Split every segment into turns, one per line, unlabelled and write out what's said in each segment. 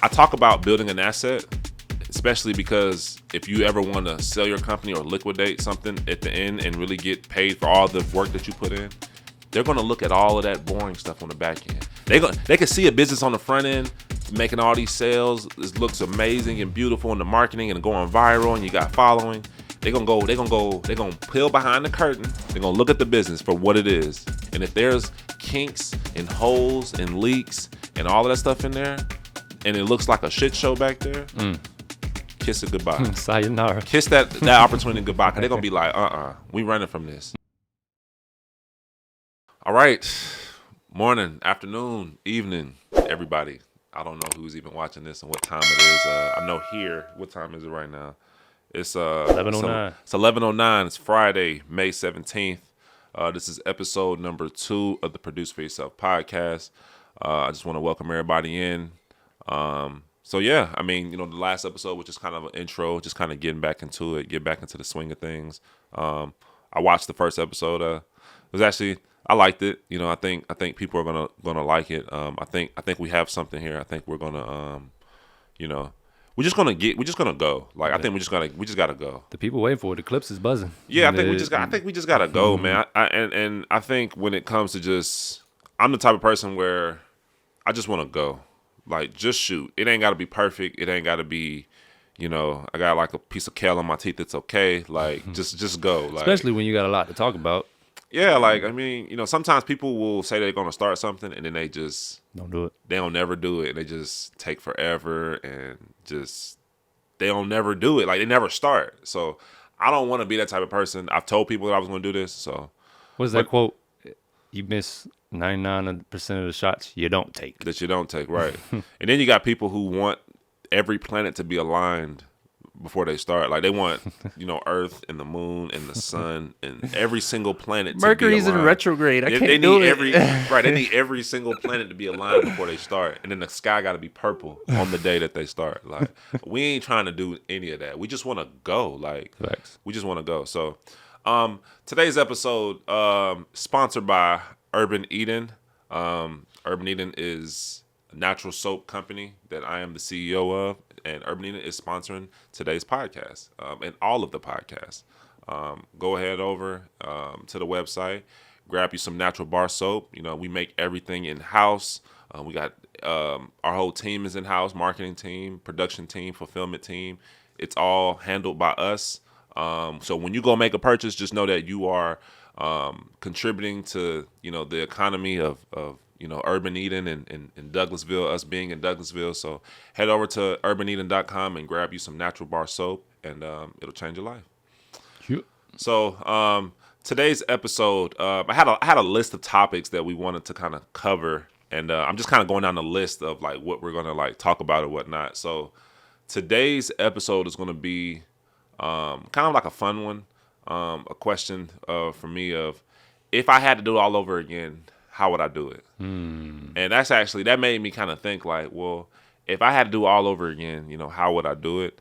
I talk about building an asset, especially because if you ever want to sell your company or liquidate something at the end and really get paid for all the work that you put in, they're going to look at all of that boring stuff on the back end. They can see a business on the front end making all these sales. It looks amazing and beautiful in the marketing and going viral, and you got following. They're gonna peel behind the curtain. They're gonna look at the business for what it is. And if there's kinks and holes and leaks and all of that stuff in there, and it looks like a shit show back there, kiss it goodbye.
Sayonara.
Kiss that opportunity goodbye, because they're gonna be like, we running from this. All right. Morning, afternoon, evening, everybody. I don't know who's even watching this and what time it is. I know here, what time is it right now? It's
11:09.
It's 11:09. It's Friday, May 17th. This is episode number 2 of the Produce for Yourself podcast. I just want to welcome everybody in. So yeah, I mean, the last episode was just kind of an intro, just kind of getting back into it, get back into the swing of things. I watched the first episode. It was actually, I liked it. I think people are gonna like it. I think we have something here. I think we're gonna, we're just gonna go. Like, I think we just gotta go.
The people waiting for it. The clips is buzzing.
Yeah, I think we just gotta go, man. And I think when it comes to I'm the type of person where I just want to go. Like, just shoot. It ain't gotta be perfect. It ain't gotta be, I got like a piece of kale on my teeth. It's okay. Like, just go. Like,
especially when you got a lot to talk about.
Yeah, like, I mean, sometimes people will say they're gonna start something and then they just
don't do it.
They don't never do it, and they just take forever, and they don't never do it. Like, they never start. So I don't want to be that type of person. I've told people that I was going to do this. So
what's that quote? You miss 99% of the shots you don't take.
That you don't take, right? And then you got people who want every planet to be aligned before they start. Like, they want, Earth and the moon and the sun and every single planet to
Mercury's
be aligned.
in retrograde.
They need every single planet to be aligned before they start. And then the sky got to be purple on the day that they start. Like, we ain't trying to do any of that. We just want to go. Like,
Facts.
We just want to go. So, today's episode, sponsored by Urban Eden. Urban Eden is a natural soap company that I am the CEO of. And Urban Eden is sponsoring today's podcast and all of the podcasts. Go ahead over to the website, grab you some natural bar soap. We make everything in-house. We got our whole team is in-house, marketing team, production team, fulfillment team. It's all handled by us. So when you go make a purchase, just know that you are contributing to, the economy of Urban Eden and Douglasville, us being in Douglasville. So head over to urbaneden.com and grab you some natural bar soap, and it'll change your life.
Yep.
So today's episode, I had a list of topics that we wanted to kind of cover, and I'm just kind of going down the list of like what we're gonna like talk about or whatnot. So today's episode is gonna be kind of like a fun one, a question for me of, if I had to do it all over again, how would I do it? And that made me kind of think like, well, if I had to do it all over again, how would I do it?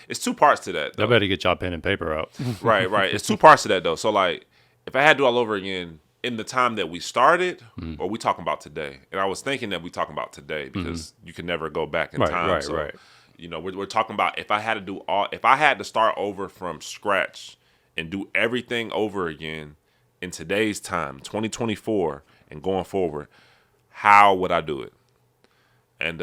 It's two parts to that, though.
I better get y'all pen and paper out.
Right. It's two parts to that, though. So, like, if I had to do it all over again in the time that we started, or we talking about today? And I was thinking that we talking about today, because you can never go back in time.
Right.
We're talking about if I had to start over from scratch and do everything over again in today's time, 2024, and going forward, how would I do it? And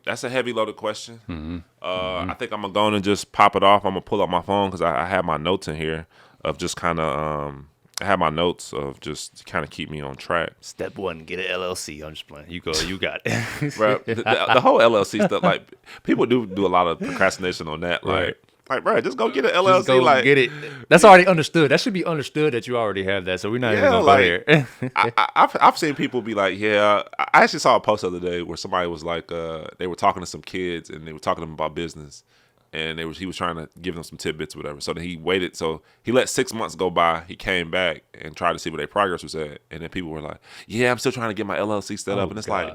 that's a heavy loaded question. I think I'm going to go and just pop it off. I'm going to pull up my phone because I have my notes in here of just kind of, I have my notes of just to kind of keep me on track.
Step 1, get an LLC. I'm just playing. You go, you got it.
Bro, the whole LLC stuff, like, people do a lot of procrastination on that. Like, bro, just go get an LLC.
Just go
like,
get it. That's already understood. That should be understood that you already have that. So we're not even gonna go here.
I've seen people be like, yeah. I actually saw a post the other day where somebody was like, they were talking to some kids and they were talking to them about business, and he was trying to give them some tidbits or whatever. So then he waited. So he let 6 months go by. He came back and tried to see what their progress was at, and then people were like, yeah, I'm still trying to get my LLC set up, and it's like,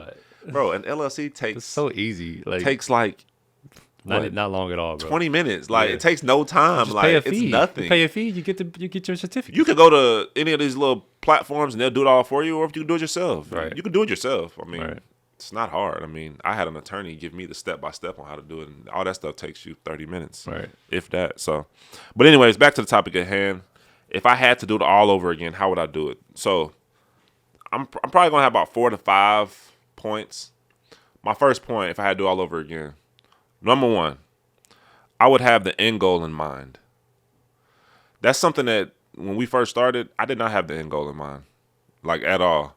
bro, an LLC takes
it's so easy. Like,
takes like.
Not long at all, bro.
20 minutes. Like, it takes no time.
Just
like,
pay a fee.
It's nothing.
You pay a fee, you get your certificate.
You could go to any of these little platforms and they'll do it all for you, or if you can do it yourself.
Right.
You can do it yourself. I mean, It's not hard. I mean, I had an attorney give me the step by step on how to do it, and all that stuff takes you 30 minutes,
Right.
if that. So, but anyways, back to the topic at hand. If I had to do it all over again, how would I do it? So, I'm probably gonna have about 4 to 5 points. My first point, if I had to do it all over again, number one, I would have the end goal in mind. That's something that when we first started, I did not have the end goal in mind, like at all.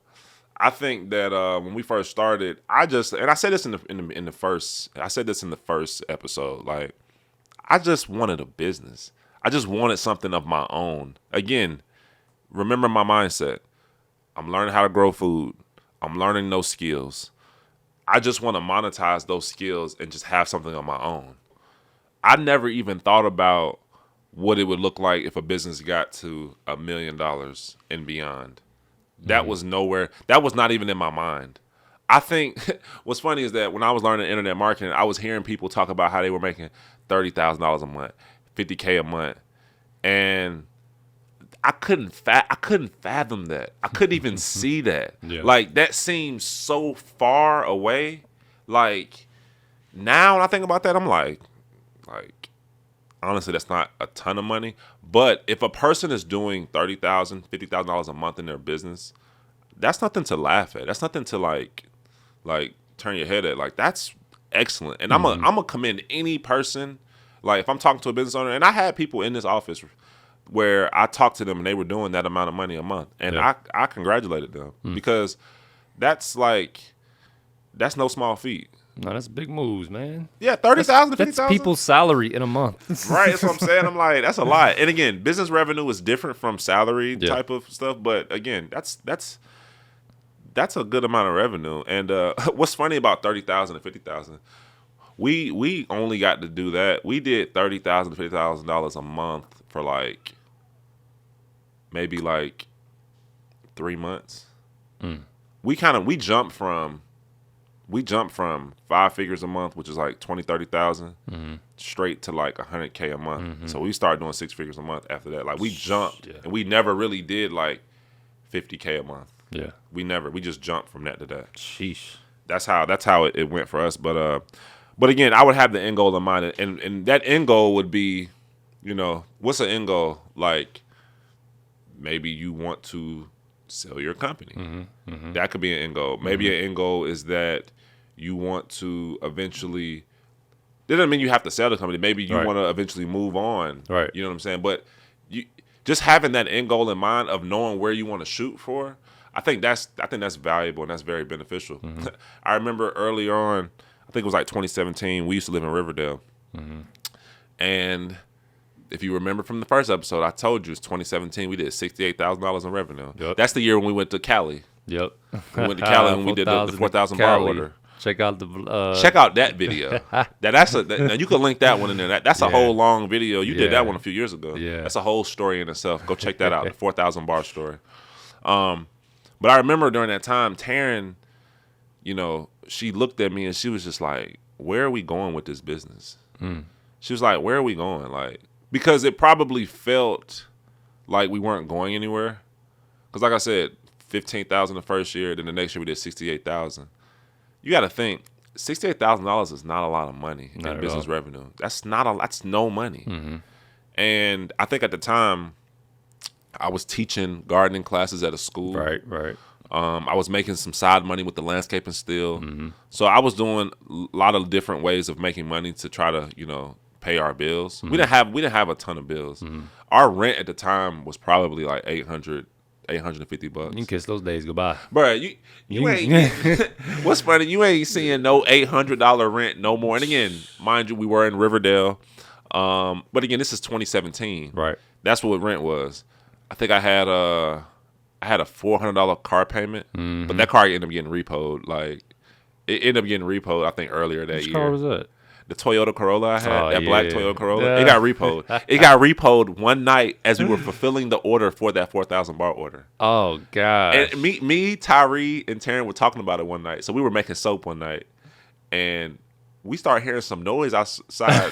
I think that when we first started, and I said this in the first, I said this in the first episode. Like, I just wanted a business. I just wanted something of my own. Again, remember my mindset. I'm learning how to grow food. I'm learning those skills. I just want to monetize those skills and just have something on my own. I never even thought about what it would look like if a business got to $1 million and beyond. That was nowhere. That was not even in my mind. I think what's funny is that when I was learning internet marketing, I was hearing people talk about how they were making $30,000 a month, $50K a month, and I couldn't fathom that. I couldn't even see that.
Yeah.
Like, that seems so far away. Like, now when I think about that, I'm like, honestly, that's not a ton of money. But if a person is doing $30,000, $50,000 a month in their business, that's nothing to laugh at. That's nothing to like turn your head at. Like, that's excellent. And I'm gonna commend any person. Like, if I'm talking to a business owner, and I had people in this office where I talked to them and they were doing that amount of money a month, and I congratulated them because that's no small feat.
No, that's big moves, man.
Yeah, 30,000 to
That's
50,000.
people's salary in a month.
Right, that's what I'm saying. I'm like, that's a lot. And again, business revenue is different from salary type of stuff. But again, that's a good amount of revenue. And what's funny about 30,000 to 50,000? We only got to do that. We did $30,000 to $50,000 a month for maybe 3 months. We jumped from 5 figures a month, which is like 20, 30,000, straight to like 100K a month. So we started doing 6 figures a month after that. Like, we jumped, and we never really did like 50K a month.
Yeah.
We just jumped from that to that.
Sheesh.
That's how it went for us. But again, I would have the end goal in mind, and that end goal would be, what's an end goal? Like, maybe you want to sell your company. That could be an end goal. Maybe an end goal is that you want to eventually. That doesn't mean you have to sell the company. Maybe you want to eventually move on.
Right.
You know what I'm saying? But you just having that end goal in mind of knowing where you want to shoot for. I think that's valuable and that's very beneficial. I remember early on, I think it was like 2017. We used to live in Riverdale, and if you remember from the first episode, I told you it's 2017. We did $68,000 in revenue.
Yep.
That's the year when we went to Cali.
Yep.
We went to Cali when we did the 4,000 bar order.
Check out the
Check out that video. Now you can link that one in there. That's a whole long video. You did that one a few years ago.
Yeah.
That's a whole story in itself. Go check that out. The 4,000 bar story. But I remember during that time, Taryn, she looked at me and she was just like, "Where are we going with this business?" She was like, "Where are we going?" Like, because it probably felt like we weren't going anywhere. Because like I said, 15,000 the first year, then the next year we did 68,000. You got to think, $68,000 is not a lot of money in business revenue. That's no money. And I think at the time, I was teaching gardening classes at a school.
Right.
I was making some side money with the landscaping still. So I was doing a lot of different ways of making money to try to, pay our bills. We didn't have a ton of bills. Our rent at the time was probably like $850.
You can kiss those days goodbye.
Bro, you ain't. What's funny? You ain't seeing no $800 rent no more. And again, mind you, we were in Riverdale. But again, this is 2017.
Right.
That's what rent was. I think I had a $400 car payment, but that car ended up getting repoed. Like, it ended up getting repoed, I think, earlier that year.
Which car was that?
The Toyota Corolla I had, black Toyota Corolla.
Yeah.
It got repoed. It got repoed one night as we were fulfilling the order for that 4,000 bar order.
Oh, God.
And me, Tyree, and Taryn were talking about it one night. So we were making soap one night, and we started hearing some noise outside.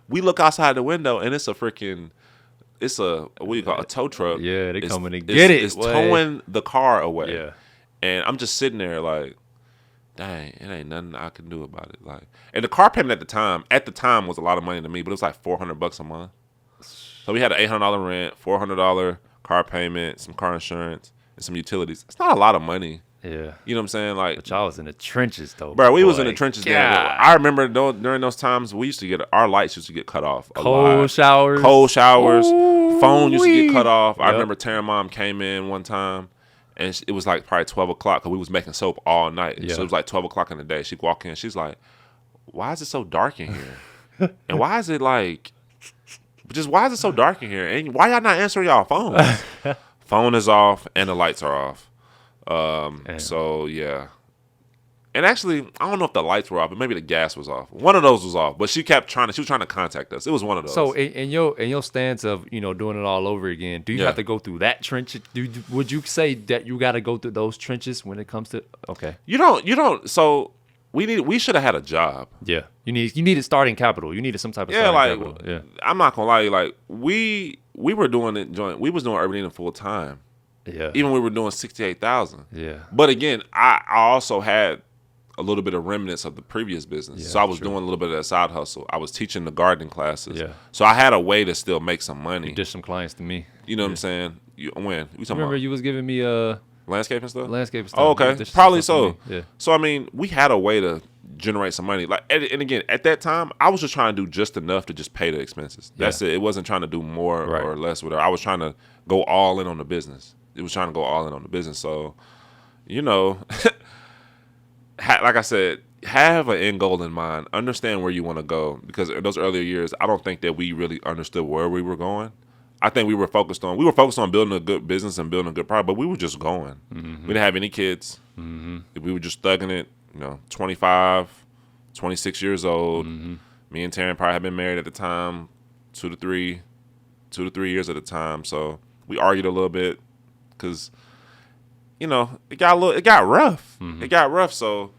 We look outside the window, and it's a what do you call it, a tow truck.
Yeah, they coming to get it.
It's towing the car away.
Yeah.
And I'm just sitting there like, dang, it ain't nothing I can do about it. Like, and the car payment at the time was a lot of money to me, but it was like $400 a month. So we had an $800 rent, $400 car payment, some car insurance, and some utilities. It's not a lot of money.
Yeah.
You know what I'm saying? Like,
But y'all was in the trenches though.
bro, we
boy.
was in the trenches there.
God.
I remember during those times we used to get our lights used to get cut off.
Cold showers.
Phone used to get
Ooh-wee.
cut off. I
Yep.
remember Taryn mom came in one time, and it was like probably 12 o'clock because we was making soap all night.
Yeah.
So it was like 12 o'clock in the day. She'd walk in. She's like, "Why is it so dark in here? And why is it like, just why is it so dark in here? And why y'all not answering y'all phones? Phone is off and the lights are off. So yeah." And actually, I don't know if the lights were off, but maybe the gas was off. One of those was off, but she was trying to contact us. It was one of those.
So in your stance of doing it all over again, do you
Yeah.
have to go through that trench? Would you say that you got to go through those trenches when it comes to
you don't. So we should have had a job.
Yeah, you needed starting capital. You needed some type of
Yeah,
starting
like
capital. Yeah,
I'm not gonna lie, like we were doing it joint. We was doing Urban Eating full time.
yeah,
Even when we were doing 68,000.
yeah.
But again, I also had a little bit of remnants of the previous business.
Yeah,
So I was
true.
doing a little bit of that side hustle. I was teaching the gardening classes.
Yeah.
So I had a way to still make some money.
You dished some clients to me.
You know what I'm saying? You talking
Remember
about
you was giving me
landscaping stuff?
landscape stuff.
Oh,
You
okay.
dished some
Probably
stuff
so.
to me. Yeah.
So I mean, we had a way to generate some money. Like, and again, at that time, I was just trying to do just enough to just pay the expenses. That's
Yeah.
it. It wasn't trying to do more
Right.
or less. Whatever. I was trying to go all in on the business. It was trying to go all in on the business. So, like I said, have an end goal in mind. Understand where you want to go, because in those earlier years, I don't think that we really understood where we were going. I think we were focused on building a good business and building a good product, but we were just going. We didn't have any kids. We were just thugging it. 25, 26 years old. Me and Taryn probably had been married at the time, 2 to 3 years at a time. So we argued a little bit because, it got rough. It got rough. So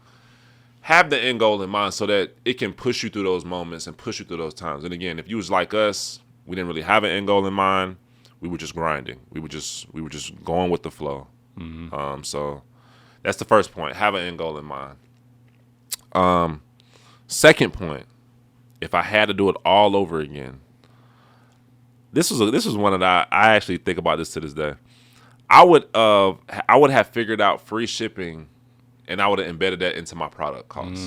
have the end goal in mind so that it can push you through those moments and push you through those times. And again, if you was like us, we didn't really have an end goal in mind. We were just grinding. We were just going with the flow. So that's the first point. Have an end goal in mind. Second point, if I had to do it all over again, this was one that I actually think about this to this day. I would have figured out free shipping, and I would have embedded that into my product costs.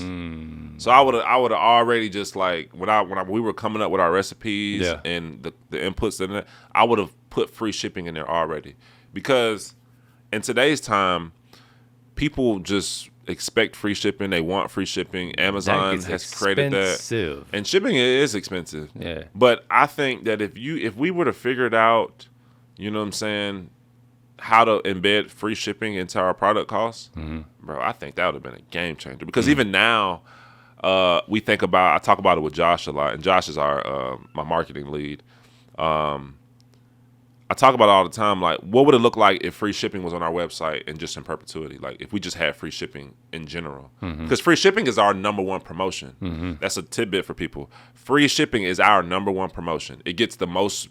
So I would have already just like when we were coming up with our recipes
Yeah.
and the inputs in it, I would have put free shipping in there already, because in today's time, people just expect free shipping. They want free shipping. Amazon has created that, and shipping is expensive.
Yeah.
But I think that if we would have figured out, you know what I'm saying, how to embed free shipping into our product costs, bro, I think that would have been a game changer. Because even now, I talk about it with Josh a lot, and Josh is my marketing lead. I talk about it all the time, like, what would it look like if free shipping was on our website and just in perpetuity? Like, if we just had free shipping in general. Because free shipping is our number one promotion. That's a tidbit for people. Free shipping is our number one promotion. It gets the most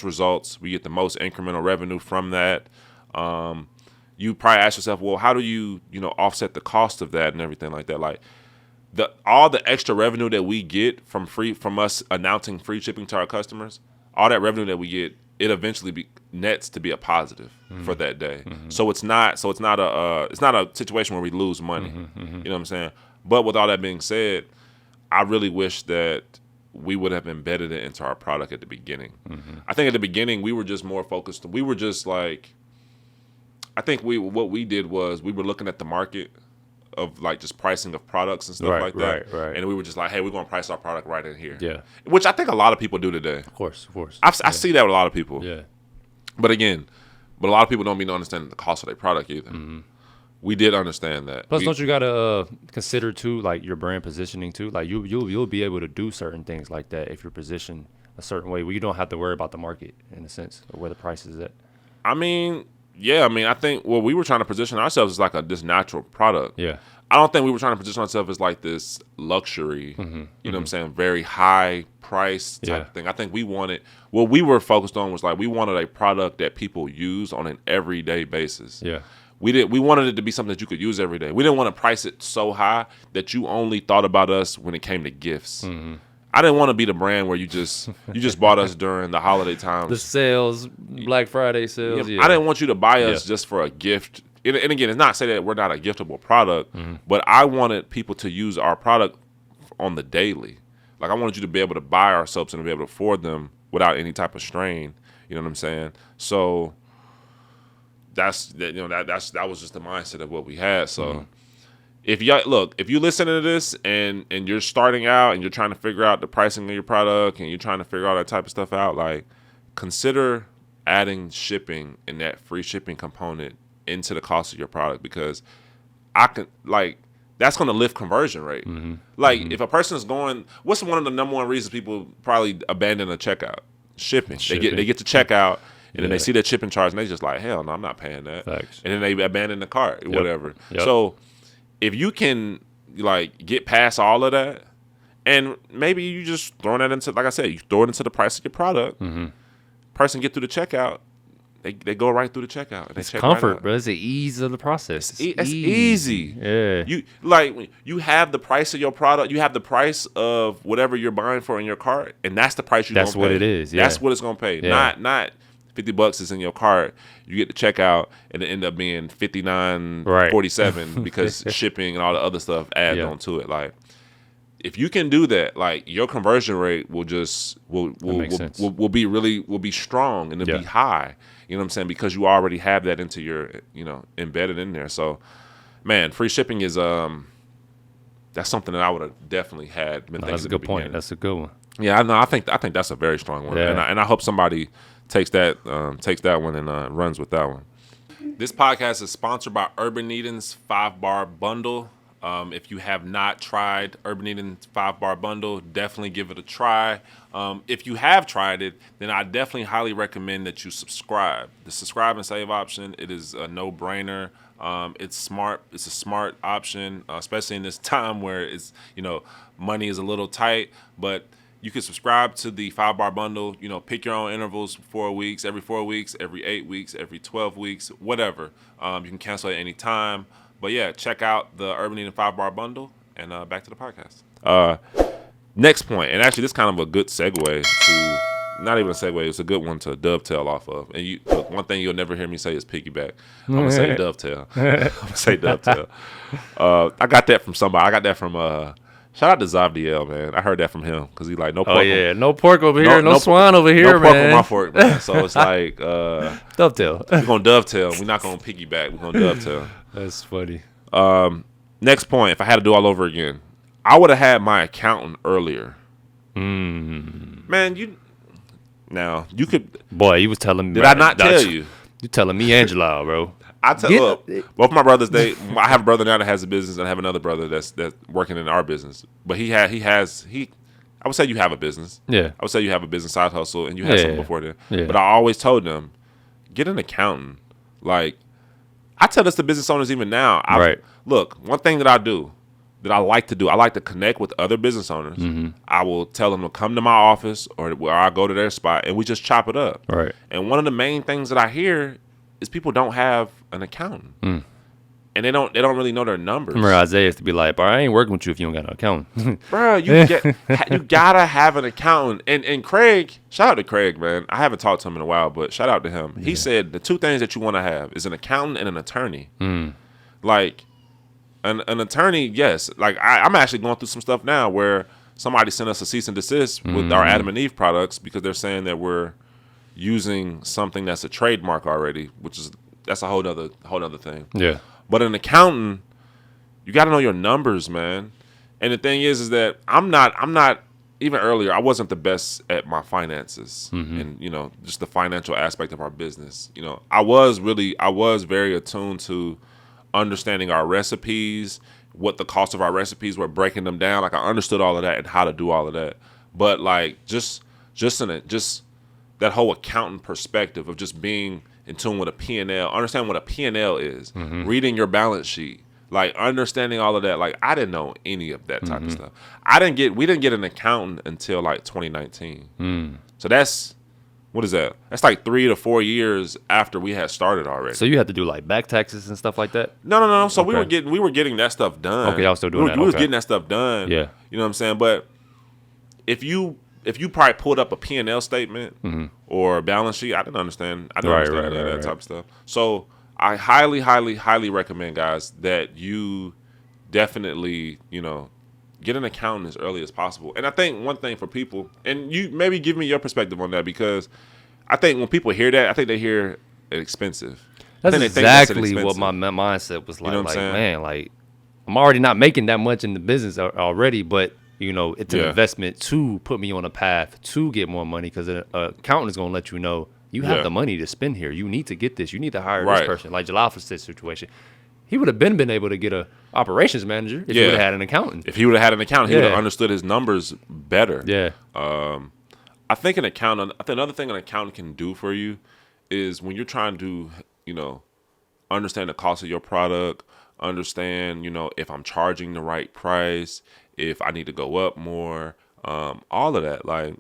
results. We get the most incremental revenue from that. You probably ask yourself, well, how do you offset the cost of that and everything like that? Like, all the extra revenue that we get from us announcing free shipping to our customers, all that revenue that we get, it eventually nets to be a positive for that day. So it's not a situation where we lose money. You know what I'm saying? But with all that being said, I really wish that we would have embedded it into our product at the beginning. I think at the beginning we were just more focused. We were just like, I think what we did was we were looking at the market of like just pricing of products and stuff like that.
Right.
And we were just like, hey, we're going to price our product right in here.
Yeah.
Which I think a lot of people do today.
Of course.
I see that with a lot of people.
Yeah.
But again, a lot of people don't understand the cost of their product either. We did understand that.
Plus, don't you gotta consider too, like your brand positioning too? Like you'll be able to do certain things like that if you're positioned a certain way where you don't have to worry about the market in a sense or where the price is at.
I mean, yeah. I mean, I think we were trying to position ourselves as like this natural product.
Yeah.
I don't think we were trying to position ourselves as like this luxury, you know what I'm saying, very high price type of thing. I think what we were focused on was like we wanted a product that people use on an everyday basis.
Yeah.
We wanted it to be something that you could use every day. We didn't want to price it so high that you only thought about us when it came to gifts. I didn't want to be the brand where you just bought us during the holiday times.
The sales, Black Friday sales. Yeah.
I didn't want you to buy us just for a gift. And again, it's not say that we're not a giftable product, but I wanted people to use our product on the daily. Like I wanted you to be able to buy our soaps and to be able to afford them without any type of strain. You know what I'm saying? So that was just the mindset of what we had. So if you listen to this and you're starting out and you're trying to figure out the pricing of your product and you're trying to figure all that type of stuff out, like consider adding shipping and that free shipping component into the cost of your product, because that's going to lift conversion rate. If a person is going, what's one of the number one reasons people probably abandon a checkout? Shipping. They get to checkout and then they see that shipping charge and they just like, hell no, I'm not paying that.
Facts.
And then they abandon the cart or whatever. So if you can get past all of that, and maybe you just throwing that into, like I said, you throw it into the price of your product. Person get through the checkout, they go right through the checkout. And
It's
they check
comfort,
right out.
bro. It's the ease of the process.
It's easy.
Yeah.
You have the price of your product. You have the price of whatever you're buying for in your cart, and that's the price you're going to pay.
That's what it is. Yeah.
That's what it's going to pay.
Yeah.
Not $50 is in your cart. You get the checkout, and it end up being $59.47 because shipping and all the other stuff add onto it. Like, if you can do that, like your conversion rate will be strong and it'll be high. You know what I'm saying? Because you already have that into your, embedded in there. So, man, free shipping is that's something that I would have definitely had.
That's a good point. That's a good one.
Yeah, I know. I think that's a very strong one, and I hope somebody takes that one and runs with that one. This podcast is sponsored by Urban Eden's 5-bar bundle. If you have not tried Urban Eden's 5-bar bundle, definitely give it a try. If you have tried it, then I definitely highly recommend that you subscribe. The subscribe and save option, it is a no-brainer. It's smart. It's a smart option, especially in this time where it's, money is a little tight, but you can subscribe to the 5-bar bundle, pick your own intervals, 4 weeks, every 4 weeks, every 8 weeks, every 12 weeks, whatever. You can cancel at any time. But yeah, check out the Urban Eden 5-bar bundle, and back to the podcast. Next point, and actually this is kind of a good segue to, not even a segue, it's a good one to dovetail off of. And look, one thing you'll never hear me say is piggyback. I'm going to say dovetail. I got that from somebody. I got that from, shout out to Zavdiel, man. I heard that from him because he like, no pork.
Oh, yeah. No pork over here. No swine over here, man.
No pork on my fork, man. So it's like,
dovetail.
We're going to dovetail. We're not going to piggyback. We're going to dovetail.
That's funny.
Next point, if I had to do all over again, I would have had my accountant earlier. Man, you could.
Boy, you was telling me.
Did I not tell you?
You telling me Angela, bro.
Look, both my brothers, I have a brother now that has a business, and I have another brother that's working in our business. But I would say you have a business. Yeah. I would say you have a business side hustle, and you had something before then. Yeah. But I always told them, get an accountant. Like, I tell this to business owners even now. Look, one thing that I like to connect with other business owners. I will tell them to come to my office or where I go to their spot, and we just chop it up. Right. And one of the main things that I hear is people don't have an accountant, and they don't really know their numbers.
Remember Isaiah used to be like, "Bro, I ain't working with you if you don't got an accountant."
Bro, you gotta have an accountant. And Craig, shout out to Craig, man. I haven't talked to him in a while, but shout out to him. Yeah. He said the two things that you want to have is an accountant and an attorney. Like an attorney, yes. Like I'm actually going through some stuff now where somebody sent us a cease and desist with our Adam and Eve products because they're saying that we're using something that's a trademark already, that's a whole other thing. Yeah. But an accountant, you got to know your numbers, man. And the thing is that I'm not even earlier, I wasn't the best at my finances and just the financial aspect of our business. I was very attuned to understanding our recipes, what the cost of our recipes were, breaking them down. Like I understood all of that and how to do all of that. But like just that whole accountant perspective of just being in tune with a P&L, understand what a P&L is, reading your balance sheet, like understanding all of that. Like I didn't know any of that type of stuff. We didn't get an accountant until like 2019. So that's What is that? That's like 3 to 4 years after we had started already.
So you had to do like back taxes and stuff like that?
No. So we
Okay.
were getting that stuff done.
Okay, y'all still doing that.
We was
Okay.
getting that stuff done.
Yeah.
You know what I'm saying? But if you probably pulled up a P&L statement or a balance sheet, I didn't understand. I didn't understand any of that type of stuff. So I highly, highly, highly recommend, guys, that you definitely, get an accountant as early as possible. And I think one thing for people, and you maybe give me your perspective on that, because I think when people hear that, I think they hear it expensive.
That's
think they think that's
exactly what
expensive.
my mindset was like.
know what I'm
Like,
saying?
man, like I'm already not making that much in the business already, but it's an
Yeah.
investment to put me on a path to get more money, because an accountant is gonna let you know you have
Yeah.
the money to spend here. You need to get this. You need to hire
Right.
this person. Like Jalal for this situation, he would have been able to get a operations manager if he
Yeah.
would have had an accountant.
If he would have had an accountant, he would have
Yeah.
understood his numbers better.
Yeah,
I think another thing an accountant can do for you is when you're trying to, understand the cost of your product, understand, if I'm charging the right price, if I need to go up more, all of that. Like,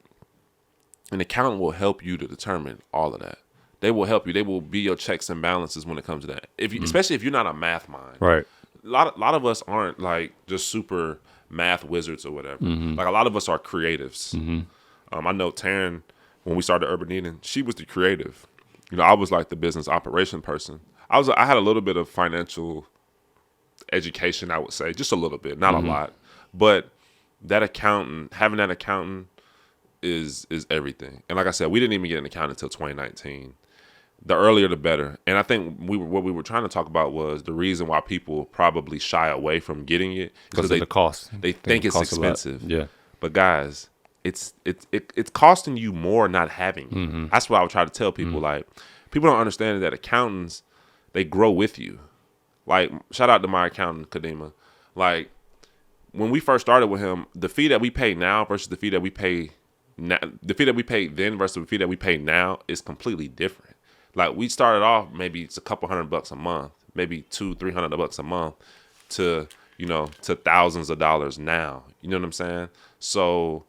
an accountant will help you to determine all of that. They will help you. They will be your checks and balances when it comes to that. Especially if you're not a math mind.
right.
A lot of us aren't like just super math wizards or whatever. Like, a lot of us are creatives. I know Taryn, when we started Urban Eden, she was the creative. I was like the business operation person. I had a little bit of financial education, I would say, just a little bit, not a lot. But having that accountant is everything. And like I said, we didn't even get an accountant until 2019. The earlier the better. And I think what we were trying to talk about was the reason why people probably shy away from getting it
Because of the cost.
They think it's
costs a lot.
expensive.
Yeah.
But guys, it's costing you more not having it. That's what I would try to tell people. Like, people don't understand that accountants, they grow with you. Like, shout out to my accountant, Kadima. Like, when we first started with him, the fee that we pay now versus the fee that we pay now, the fee that we paid then versus the fee that we pay now is completely different. Like, we started off, maybe it's a couple $100 a month, maybe $200-$300 a month, to to thousands of dollars now. You know what I'm saying? So,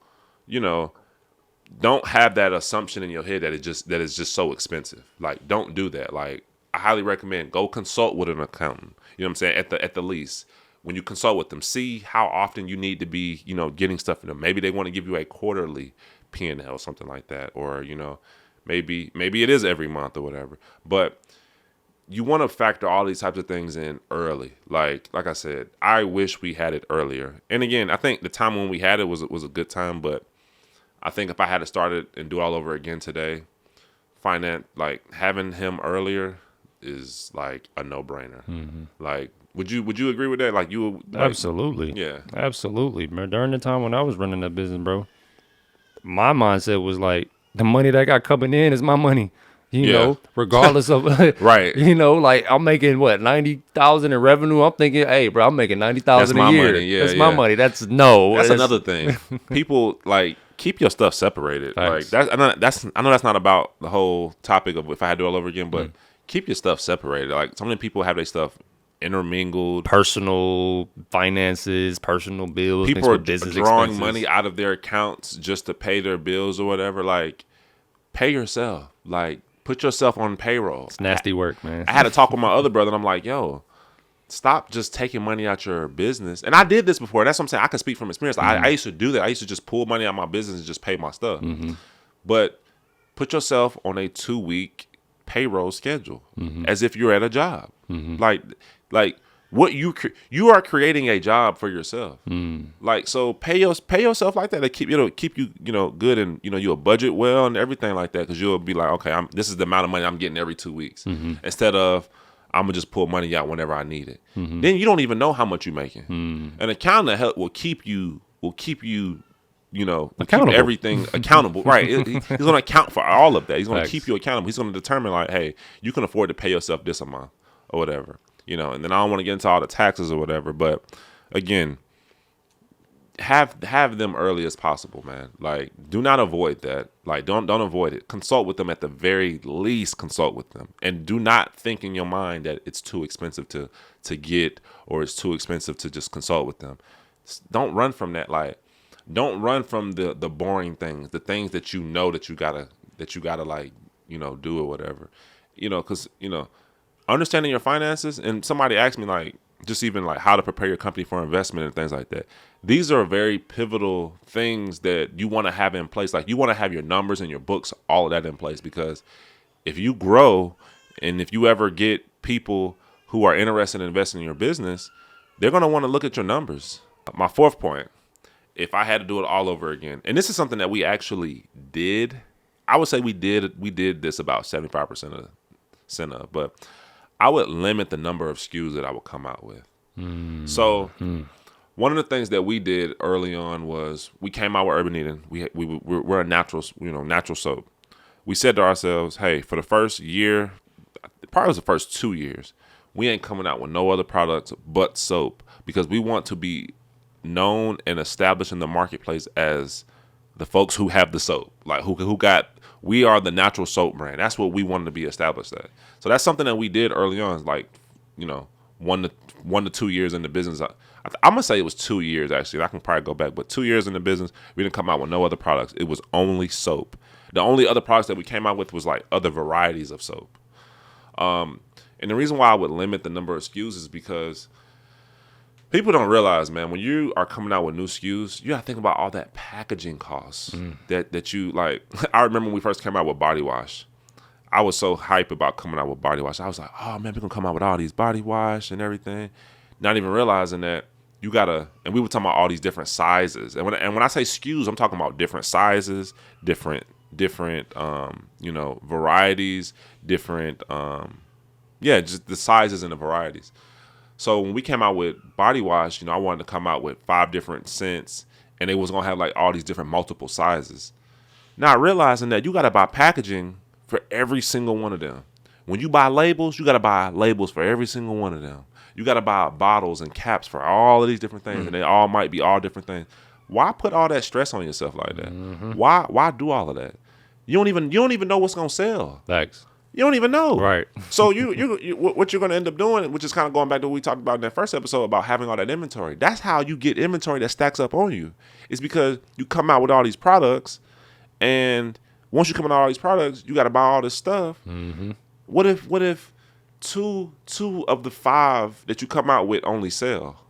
don't have that assumption in your head that is just so expensive. Like, don't do that. Like, I highly recommend go consult with an accountant. You know what I'm saying? At the least, when you consult with them, see how often you need to be, getting stuff in them. Maybe they want to give you a quarterly P&L or something like that, or maybe it is every month or whatever. But you want to factor all these types of things in early. Like I said, I wish we had it earlier. And again, I think the time when we had it was a good time, but I think if I had to start it and do it all over again today, having him earlier is like a no-brainer. Like, would you agree with that? Like,
Absolutely.
Yeah.
Absolutely, man. During the time when I was running that business, bro, my mindset was like, the money that I got coming in is my money. Regardless of
Right.
Like, I'm making what, 90,000 in revenue. I'm thinking, hey, bro, I'm making 90,000
That's
a
my
year.
money. Yeah,
that's my
yeah.
money. That's
another thing. People, like, keep your stuff separated.
Facts.
Like, I know that's not about the whole topic of if I had to do it all over again, but keep your stuff separated. Like, so many people have their stuff intermingled.
personal finances, personal bills.
People
mixed
are
with business
drawing
expenses.
money out of their accounts just to pay their bills or whatever. Like, pay yourself. Like, put yourself on payroll.
It's nasty work, man.
I had to talk with my other brother, and I'm like, yo, stop just taking money out your business. And I did this before. That's what I'm saying. I can speak from experience. I used to do that. I used to just pull money out of my business and just pay my stuff. But put yourself on a 2-week payroll schedule as if you're at a job. Like what you are creating a job for yourself. Like, so pay yourself like that. To keep you good, and you'll budget well and everything like that, because you'll be like, okay, this is the amount of money I'm getting every 2 weeks, instead of I'm gonna just pull money out whenever I need it. Then you don't even know how much you're making. An accountant will keep you
Accountable.
keep everything accountable. Right. He's going to account for all of that. He's going to
Facts.
keep you accountable. He's going to determine, like, hey, you can afford to pay yourself this amount or whatever, and then I don't want to get into all the taxes or whatever. But again, have them early as possible, man. Like, do not avoid that. Like, don't avoid it. Consult with them at the very least. Consult with them, and do not think in your mind that it's too expensive to get, or it's too expensive to just consult with them. Don't run from that. Like, don't run from the boring things, the things that that you gotta that you gotta like, do or whatever. Because understanding your finances, and somebody asked me like just even like how to prepare your company for investment and things like that. These are very pivotal things that you want to have in place. Like you want to have your numbers and your books, all of that in place, because if you grow and if you ever get people who are interested in investing in your business, they're going to want to look at your numbers. My fourth point, if I had to do it all over again, and this is something that we actually did, I would say we did this about 75% of, but I would limit the number of SKUs that I would come out with. So one of the things that we did early on was we came out with Urban Eden. We're a natural soap. We said to ourselves, hey, for the first year, probably was the first 2 years, we ain't coming out with no other products but soap, because we want to be known and established in the marketplace as the folks who have the soap, like we are the natural soap brand. That's what we wanted to be established at. So that's something that we did early on, like 1 to 2 years in the business. I'm gonna say it was 2 years actually. I can probably go back, but 2 years in the business, we didn't come out with no other products. It was only soap. The only other products that we came out with was like other varieties of soap. And the reason why I would limit the number of SKUs is because people don't realize, man, when you are coming out with new SKUs, you gotta think about all that packaging costs that you like. I remember when we first came out with body wash. I was so hype about coming out with body wash. I was like, oh man, we're gonna come out with all these body wash and everything, not even realizing that you gotta. And we were talking about all these different sizes. And when I say SKUs, I'm talking about different sizes, different varieties, different just the sizes and the varieties. So when we came out with body wash, I wanted to come out with 5 different scents, and it was gonna have like all these different multiple sizes. Not realizing that you gotta buy packaging for every single one of them. When you buy labels, you gotta buy labels for every single one of them. You gotta buy bottles and caps for all of these different things, and they all might be all different ththings. Why put all that stress on yourself like that? Why do all of that? You don't even know what's gonna sell.
Facts.
You don't even know.
Right.
So you what you're going to end up doing, which is kind of going back to what we talked about in that first episode about having all that inventory. That's how you get inventory that stacks up on you. It's because you come out with all these products, and once you come out with all these products, you got to buy all this stuff. What if two of the 5 that you come out with only sell?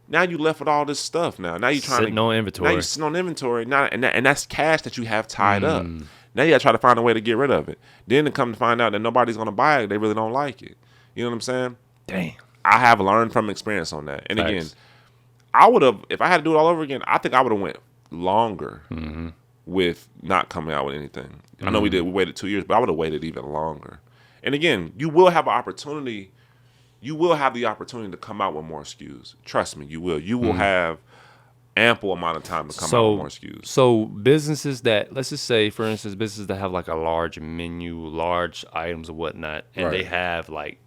Now you left with all this stuff. Now you're trying
sitting on inventory.
Now you're sitting on inventory. Now and that's cash that you have tied up. Now you got to try to find a way to get rid of it. Then to come to find out that nobody's going to buy it, they really don't like it. You know what I'm saying?
Damn.
I have learned from experience on that. And
Facts.
again, I would have, if I had to do it all over again, I think I would have went longer with not coming out with anything. I know we waited 2 years, but I would have waited even longer. And again, you will have an opportunity. You will have the opportunity to come out with more SKUs. Trust me, you will. You will have ample amount of time to come out with more SKUs.
So businesses that, let's just say, for instance, businesses that have like a large menu, large items and whatnot, and they have like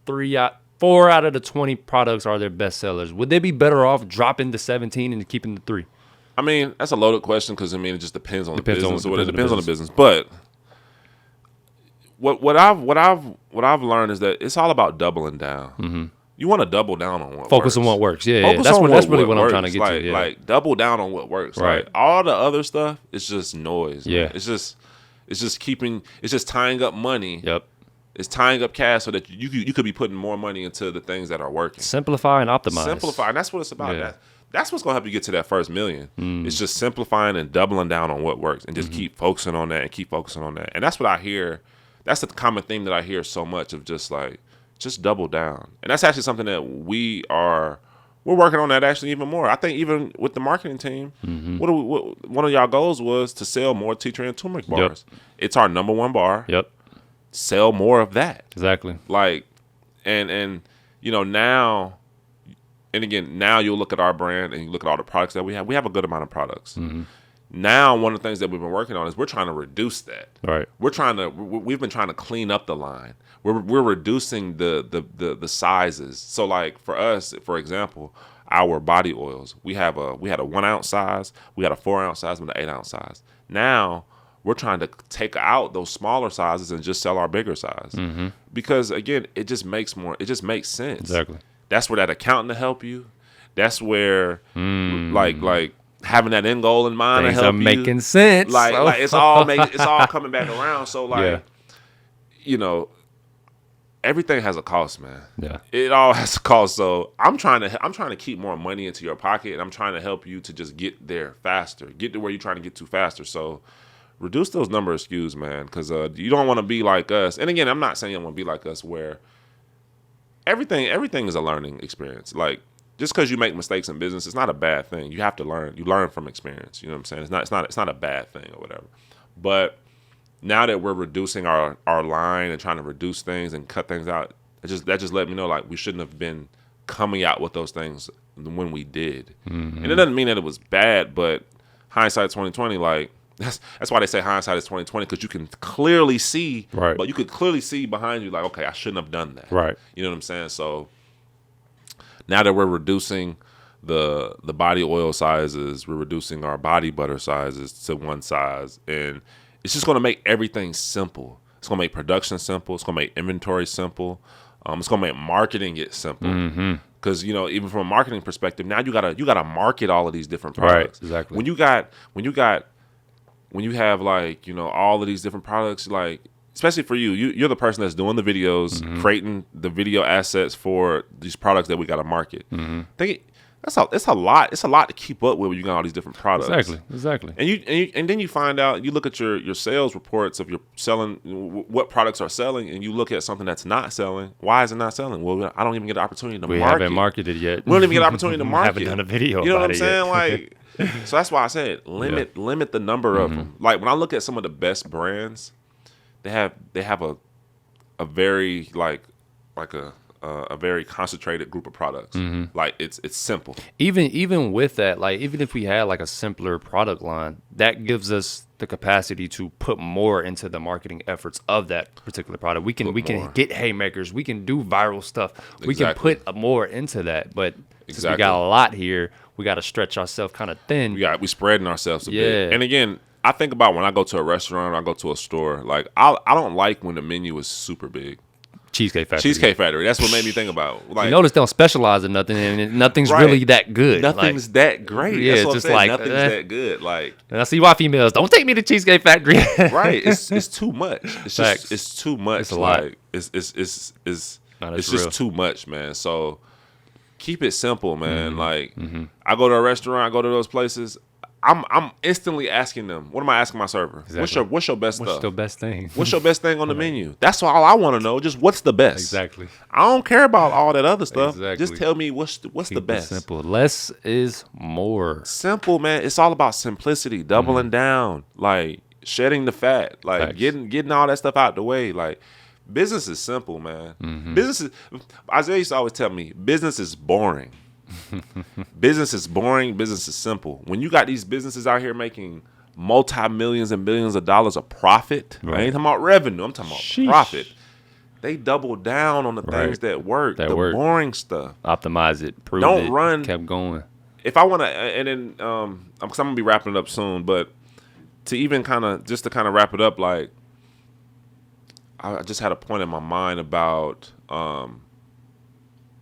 4 out of the 20 products are their best sellers. Would they be better off dropping the 17 and keeping the 3?
I mean, that's a loaded question because it just depends on the business. It depends on the business. But what I've learned is that it's all about doubling down. You want to double down on what works.
Focus on what works. Yeah,
Focus
that's
on
that's really
what
what I'm
works.
trying to get to. Yeah.
Like double down on what works.
Right.
Like, all the other stuff is just noise.
Yeah.
Man. It's just tying up money.
Yep.
It's tying up cash so that you could be putting more money into the things that are working.
Simplify and optimize.
Simplify, and that's what it's about.
Yeah.
That's what's gonna help you get to that first million. It's just simplifying and doubling down on what works, and just keep focusing on that and keep focusing on that. And that's what I hear. That's the common theme that I hear so much of, just double down. And that's actually something that we're working on that actually even more. I think even with the marketing team, one of y'all goals was to sell more tea tree and turmeric bars. Yep. It's our number 1 bar.
Yep.
Sell more of that.
Exactly.
Like, and now, and again, now you'll look at our brand and you look at all the products that we have. We have a good amount of products. Now, one of the things that we've been working on is we're trying to reduce that.
Right.
We've been trying to clean up the line. We're reducing the sizes. So like for us, for example, our body oils, we had a 1 ounce size, we had a 4 ounce size, and an 8 ounce size. Now we're trying to take out those smaller sizes and just sell our bigger size. Because again, it just makes sense.
Exactly.
That's where that accountant to help you. That's where like having that end goal in mind to
Things
help
are making
you.
sense.
Like it's all coming back around. So like, you know, everything has a cost, man.
Yeah.
It all has a cost. So I'm trying to keep more money into your pocket, and I'm trying to help you to just get there faster, get to where you're trying to get to faster. So reduce those number of SKUs, man, because you don't want to be like us. And again, I'm not saying you want to be like us, where everything is a learning experience. Like, just because you make mistakes in business, it's not a bad thing. You have to learn. You learn from experience. You know what I'm saying? It's not a bad thing or whatever. But now that we're reducing our line and trying to reduce things and cut things out, that just let me know, like, we shouldn't have been coming out with those things when we did. Mm-hmm. And it doesn't mean that it was bad, but hindsight 2020, like, that's why they say hindsight is 2020, because you can clearly see,
right.
But you could clearly see behind you, like, okay, I shouldn't have done that.
Right.
You know what I'm saying? So now that we're reducing the body oil sizes, we're reducing our body butter sizes to one size, and it's just going to make everything simple. It's going to make production simple. It's going to make inventory simple. It's going to make marketing it simple. Because, you know, even from a marketing perspective, now you gotta market all of these different products.
Right, exactly.
When you have, like, you know, all of these different products, like, especially for you're the person that's doing the videos, creating the video assets for these products that we got to market. It's a lot to keep up with when you got all these different products.
Exactly.
And then you find out, you look at your sales reports of your selling, what products are selling, and you look at something that's not selling. Why is it not selling? Well, I don't even get the opportunity to market.
We haven't marketed yet.
We don't even get the opportunity to market.
Haven't done a video.
You know what I'm
about it
saying?
yet.
Like, so that's why I said limit the number of them. Like, when I look at some of the best brands, they have a very a very concentrated group of products. Like, it's simple.
Even with that, like, even if we had like a simpler product line, that gives us the capacity to put more into the marketing efforts of that particular product. We can get haymakers. We can do viral stuff. We can put more into that. But since we got a lot here, we got to stretch ourselves kind of thin.
We spreading ourselves a bit. And again, I think about when I go to a restaurant or I go to a store, like, I don't like when the menu is super big.
Cheesecake Factory.
That's what made me think about. Like,
you notice they don't specialize in nothing, and nothing's really that good.
Nothing's that great.
Yeah,
that's what
just
I'm saying.
like
Nothing's that good. Like,
and I see why females don't take me to Cheesecake Factory.
Right. It's too much. It's too much.
It's a lot.
Like, it's
No,
just
real.
too much, man. So keep it simple, man. Like, I go to a restaurant, I go to those places, I'm instantly asking them, what am I asking my server?
Exactly.
What's your best stuff?
What's your best thing?
What's your best thing on the menu? That's all I want to know. Just what's the best?
Exactly.
I don't care about all that other stuff.
Exactly.
Just tell me what's the best.
Simple. Less is more.
Simple, man. It's all about simplicity, doubling down, like shedding the fat, like getting all that stuff out the way. Like, business is simple, man. Isaiah used to always tell me, business is boring. Business is boring. Business is simple. When you got these businesses out here making multi-millions and billions of dollars of profit, I ain't talking about revenue, I'm talking about profit. They double down on the things that work, boring stuff.
Optimize it, prove it.
Don't run.
Kept going.
If I want to, and then because I'm gonna be wrapping it up soon, but to even kind of wrap it up, like, I just had a point in my mind about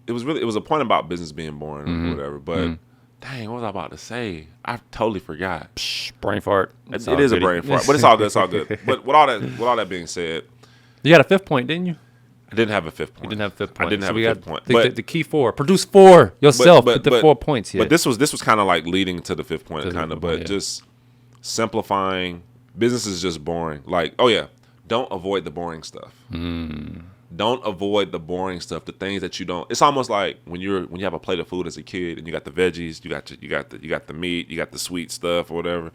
it was a point about business being boring or whatever, but dang, what was I about to say? I totally forgot.
Brain fart.
It is a brain fart, but it's all good. It's all good. But with all that being said,
you got a fifth point, didn't you?
I didn't have a fifth point.
You didn't have a fifth point.
I didn't have a fifth point.
But the key four. Produce four yourself. Put the 4 points here.
But this was kind of like leading to the fifth point, kind of. But just simplifying. Business is just boring. Like, oh yeah, don't avoid the boring stuff. Don't avoid the boring stuff. The things that you don't. It's almost like when you have a plate of food as a kid and you got the veggies, you got the meat, you got the sweet stuff or whatever.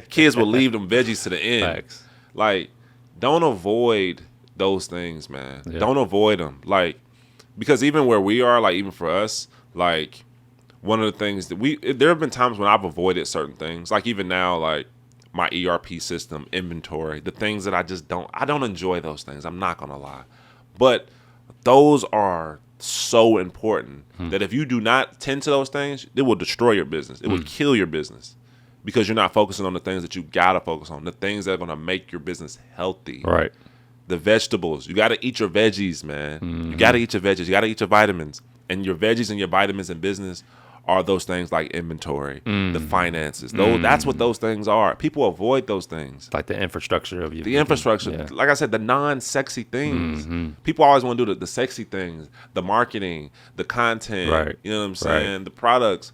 Kids will leave them veggies to the end.
Facts.
Like, don't avoid those things, man.
Yeah.
Don't avoid them. Like, because even where we are, like, even for us, like, one of the things that there have been times when I've avoided certain things. Like, even now, like, my ERP system, inventory, the things that I don't enjoy those things. I'm not going to lie. But those are so important that if you do not tend to those things, it will destroy your business. It will kill your business because you're not focusing on the things that you got to focus on, the things that are going to make your business healthy.
Right.
The vegetables. You got to eat your veggies, man. You got to eat your veggies. You got to eat your vitamins. And your veggies and your vitamins in business are those things like inventory, the finances. That's what those things are. People avoid those things.
Like the infrastructure of you.
The infrastructure, like I said, the non-sexy things. People always want to do the sexy things, the marketing, the content.
Right.
You know what I'm saying? The products,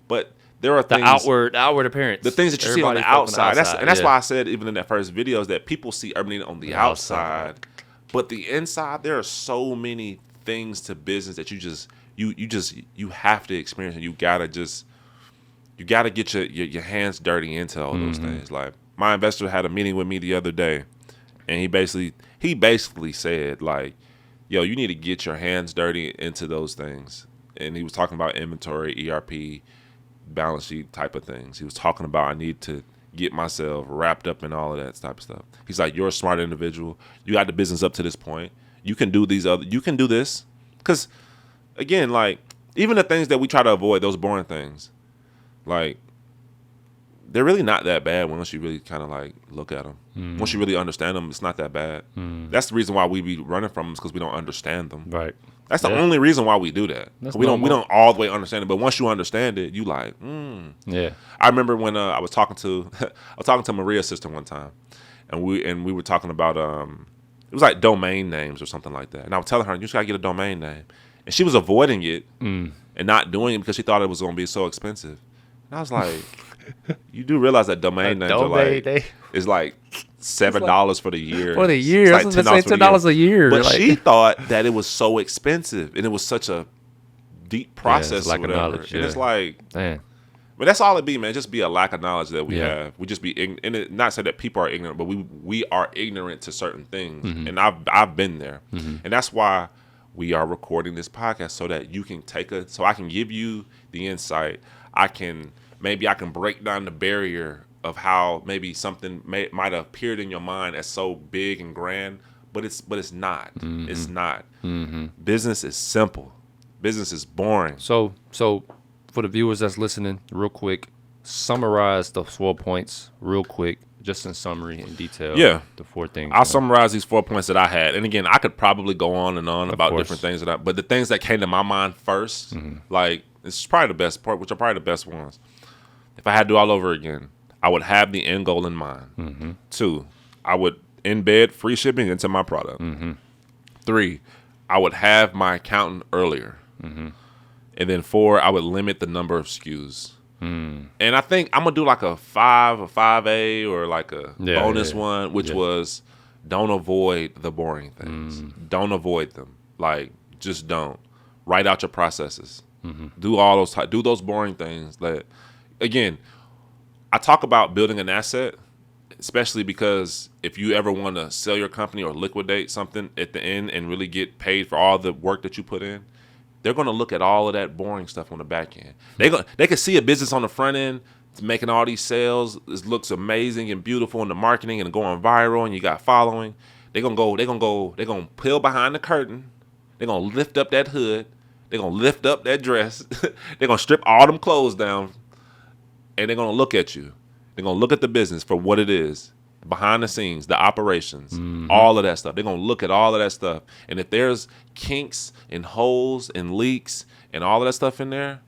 but there are
The
things,
outward appearance.
the things that you see on the outside. That's why I said even in that first video is that people see Urban Eating on the outside, but the inside there are so many things to business that you have to experience, and you gotta get your hands dirty into all those things. Like my investor had a meeting with me the other day, and he basically said like, yo, you need to get your hands dirty into those things. And he was talking about inventory, ERP, balance sheet type of things. He was talking about I need to get myself wrapped up in all of that type of stuff. He's like, you're a smart individual. You got the business up to this point. You can do this. Because again, like even the things that we try to avoid, those boring things, like they're really not that bad once you really kind of like look at them. Once you really understand them, it's not that bad. That's the reason why we be running from them, is because we don't understand them.
Right.
That's the only reason why we do that. We don't all the way understand it, but once you understand it, you like,
Yeah.
I remember when I was talking to Maria's sister one time, and we were talking about it was like domain names or something like that, and I was telling her, you just gotta get a domain name, and she was avoiding it and not doing it because she thought it was gonna be so expensive. And I was like, you do realize that domain names are like is like $7 for the year.
For the year,
it's like
$10 a year.
But
like,
she thought that it was so expensive, and it was such a deep process,
it's lack
or
of
whatever.
knowledge,
And it's like,
man.
but that's all it be, man. Just be a lack of knowledge that we have. We just be and it, not say that people are ignorant, but we are ignorant to certain things, and I've been there, and that's why we are recording this podcast so that you can so I can give you the insight. Maybe I can break down the barrier of how maybe something might have appeared in your mind as so big and grand, but it's not. It's not. Business is simple. Business is boring.
So for the viewers that's listening, real quick, summarize the 4 points real quick, just in summary and detail.
Yeah.
The 4 things.
I'll summarize these 4 points that I had. And again, I could probably go on and on about
course.
different things but the things that came to my mind first, like this is probably the best part, which are probably the best ones. If I had to do all over again, I would have the end goal in mind. 2, I would embed free shipping into my product. 3, I would have my accountant earlier. And then 4, I would limit the number of SKUs. And I think I'm gonna do like a 5A, or like a bonus one, which was don't avoid the boring things. Don't avoid them. Like just don't. Write out your processes. Do those boring things. Again, I talk about building an asset, especially because if you ever want to sell your company or liquidate something at the end and really get paid for all the work that you put in, they're going to look at all of that boring stuff on the back end. They can see a business on the front end making all these sales. It looks amazing and beautiful in the marketing and going viral, and you got following. They're going to peel behind the curtain. They're going to lift up that hood. They're going to lift up that dress. They're going to strip all them clothes down, and they're going to look at you. They're going to look at the business for what it is, behind the scenes, the operations, all of that stuff. They're going to look at all of that stuff. And if there's kinks and holes and leaks and all of that stuff in there,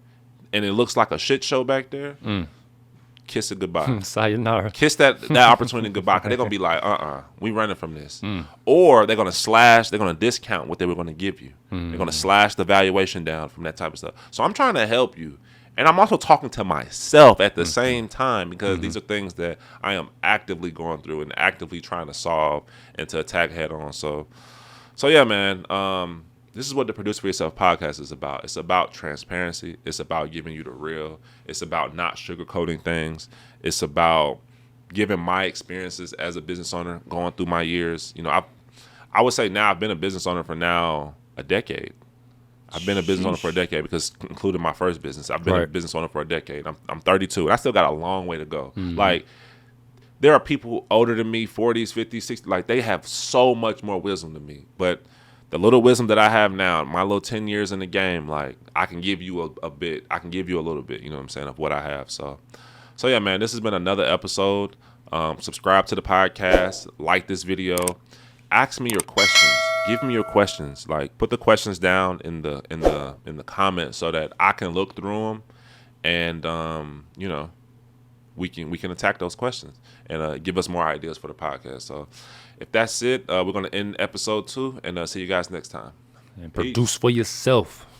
and it looks like a shit show back there, kiss it goodbye.
Sayonara.
Kiss that opportunity goodbye, because they're going to be like, we running from this. Or they're going to discount what they were going to give you. They're going to slash the valuation down from that type of stuff. So I'm trying to help you. And I'm also talking to myself at the same time, because these are things that I am actively going through and actively trying to solve and to attack head on. So yeah, man, this is what the Produce For Yourself podcast is about. It's about transparency. It's about giving you the real. It's about not sugarcoating things. It's about giving my experiences as a business owner, going through my years. You know, I would say now I've been a business owner for now a decade. I've been a business owner for a decade, because including my first business, I've been a business owner for a decade. I'm 32, and I still got a long way to go. Like, there are people older than me, 40s, 50s, 60s, like they have so much more wisdom than me. But the little wisdom that I have now, my little 10 years in the game, like I can give you a bit. I can give you a little bit, you know what I'm saying, of what I have. So yeah, man, this has been another episode. Subscribe to the podcast, like this video, ask me your questions. Give me your questions. Like, put the questions down in the comments so that I can look through them and we can attack those questions and give us more ideas for the podcast. So if that's it, we're gonna end episode 2 and see you guys next time.
And produce for yourself.